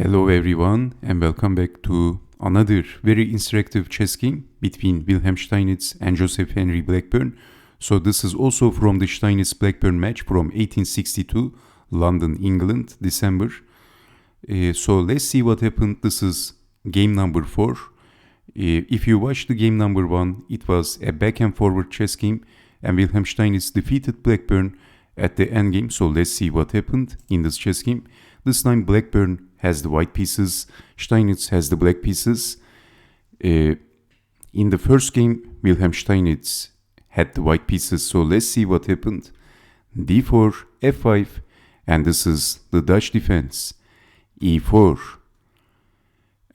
Hello everyone and welcome back to another very interactive chess game between Wilhelm Steinitz and Joseph Henry Blackburne. So this is also from the Steinitz-Blackburne match from 1862, London, England, December. So let's see what happened. This is game number 4. If you watched the game number 1, it was a back and forward chess game and Wilhelm Steinitz defeated Blackburne at the endgame. So let's see what happened in this chess game. This time Blackburne has the white pieces, Steinitz has the black pieces. In the first game, Wilhelm Steinitz had the white pieces, so let's see what happened. d4, f5, and this is the Dutch defense. e4.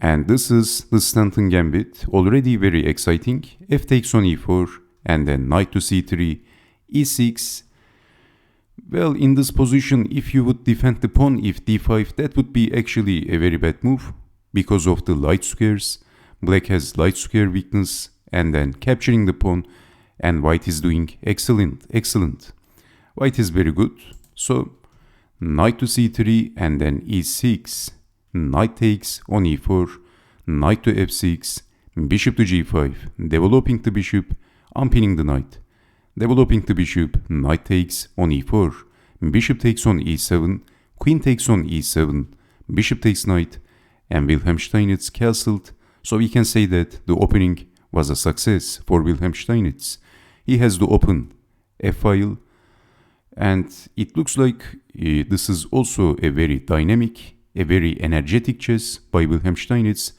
And this is the Staunton Gambit, already very exciting. F takes on e4, and then knight to c3, e6. Well, in this position, if you would defend the pawn if d5, that would be actually a very bad move because of the light squares. Black has light square weakness and then capturing the pawn, and white is doing excellent. White is very good. So knight to c3 and then e6, knight takes on e4, knight to f6, bishop to g5, developing the bishop, unpinning the knight. Developing the bishop, knight takes on e4, bishop takes on e7, queen takes on e7, bishop takes knight, and Wilhelm Steinitz castled. So we can say that the opening was a success for Wilhelm Steinitz. He has the open f-file, and it looks like this is also a very dynamic, a very energetic chess by Wilhelm Steinitz,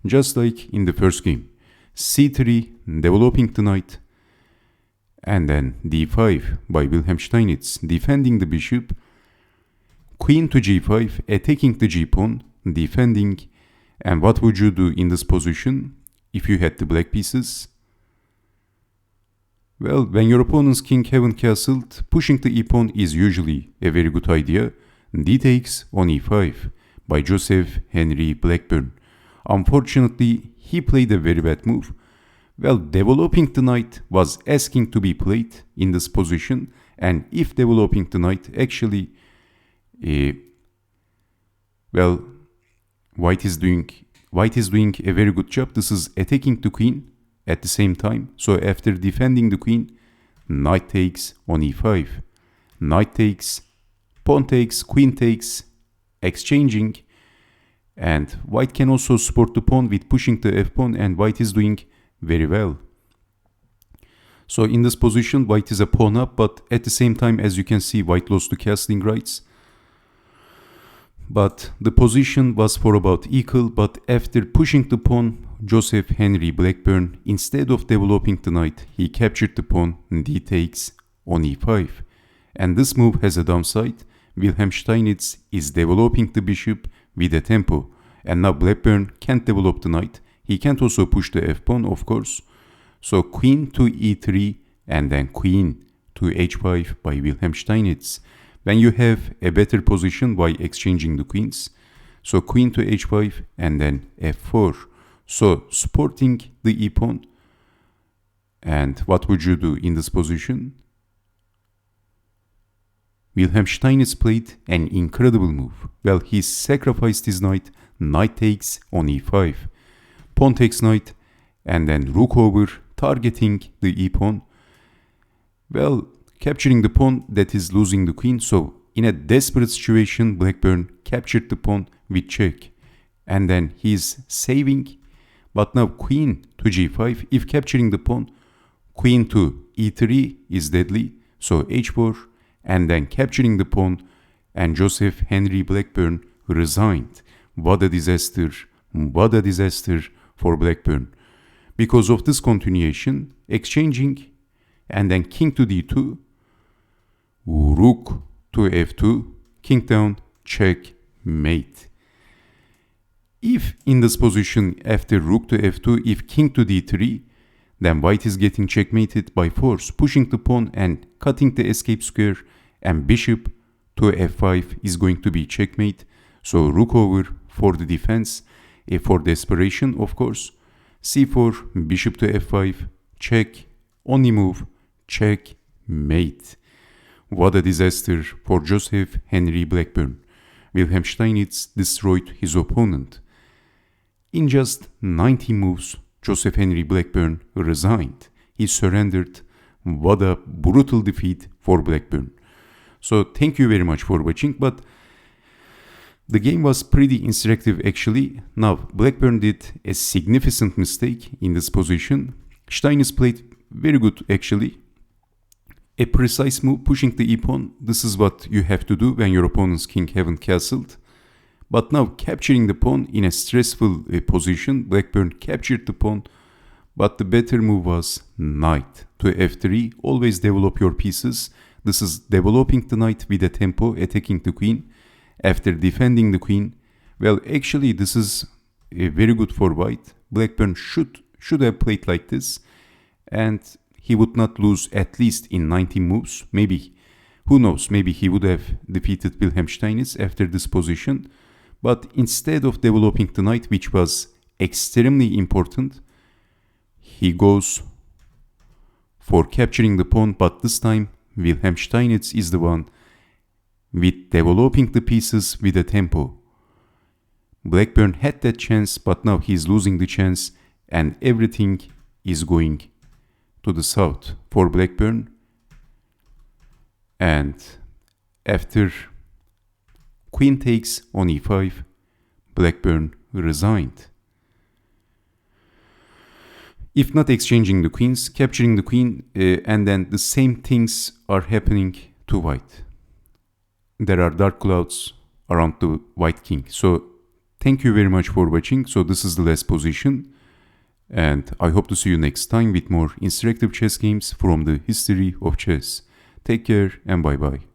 just like in the first game. c3, developing the knight, and then d5 by Wilhelm Steinitz, defending the bishop, queen to g5, attacking the g-pawn, defending. And what would you do in this position if you had the black pieces? Well, when your opponent's king haven't castled, pushing the e-pawn is usually a very good idea. D takes on e5 by Joseph Henry Blackburne. Unfortunately, he played a very bad move. Well, developing the knight was asking to be played in this position, and if developing the knight actually, well, white is doing a very good job. This is attacking the queen at the same time. So after defending the queen, knight takes on e5, knight takes, pawn takes, queen takes, exchanging, and white can also support the pawn with pushing the f-pawn, and white is doing very well. So in this position, white is a pawn up, but at the same time, as you can see, white lost the castling rights. But the position was for about equal, but after pushing the pawn, Joseph Henry Blackburne, instead of developing the knight, he captured the pawn, d takes on e5. And this move has a downside. Wilhelm Steinitz is developing the bishop with a tempo, and now Blackburne can't develop the knight. He can't also push the f-pawn, of course. So queen to e3 and then queen to h5 by Wilhelm Steinitz. When you have a better position by exchanging the queens. So queen to h5 and then f4. So supporting the e-pawn. And what would you do in this position? Wilhelm Steinitz played an incredible move. Well, he sacrificed his knight. Knight takes on e5. Pawn takes knight, and then rook over, targeting the e-pawn. Well, capturing the pawn, that is losing the queen. So in a desperate situation, Blackburne captured the pawn with check, and then he's saving. But now queen to g5, if capturing the pawn, queen to e3 is deadly. So h4, and then capturing the pawn, and Joseph Henry Blackburne resigned. What a disaster! What a disaster for Blackburne. Because of this continuation, exchanging, and then king to d2, rook to f2, king down, check, mate. If in this position after rook to f2, if king to d3, then white is getting checkmated by force, pushing the pawn and cutting the escape square, and bishop to f5 is going to be checkmate. So rook over for the defense, for desperation, of course. c4, bishop to f5, check, only move, check, mate. What a disaster for Joseph Henry Blackburne. Wilhelm Steinitz destroyed his opponent. In just 90 moves, Joseph Henry Blackburne resigned. He surrendered. What a brutal defeat for Blackburne. So thank you very much for watching, but the game was pretty instructive actually. Now, Blackburne did a significant mistake in this position. Steinitz played very good actually. A precise move, pushing the e-pawn. This is what you have to do when your opponent's king haven't castled. But now capturing the pawn in a stressful position. Blackburne captured the pawn. But the better move was knight to f3. Always develop your pieces. This is developing the knight with a tempo, attacking the queen. After defending the queen, well, actually this is very good for white. Blackburne should have played like this, and he would not lose at least in 19 moves. Maybe, who knows, maybe he would have defeated Wilhelm Steinitz after this position. But instead of developing the knight, which was extremely important, he goes for capturing the pawn, but this time Wilhelm Steinitz is the one with developing the pieces with a tempo. Blackburne had that chance, but now he's losing the chance, and everything is going to the south for Blackburne. And after queen takes on e5, Blackburne resigned. If not exchanging the queens, capturing the queen, and then the same things are happening to white. There are dark clouds around the white king. So thank you very much for watching. So this is the last position. And I hope to see you next time with more instructive chess games from the history of chess. Take care and bye bye.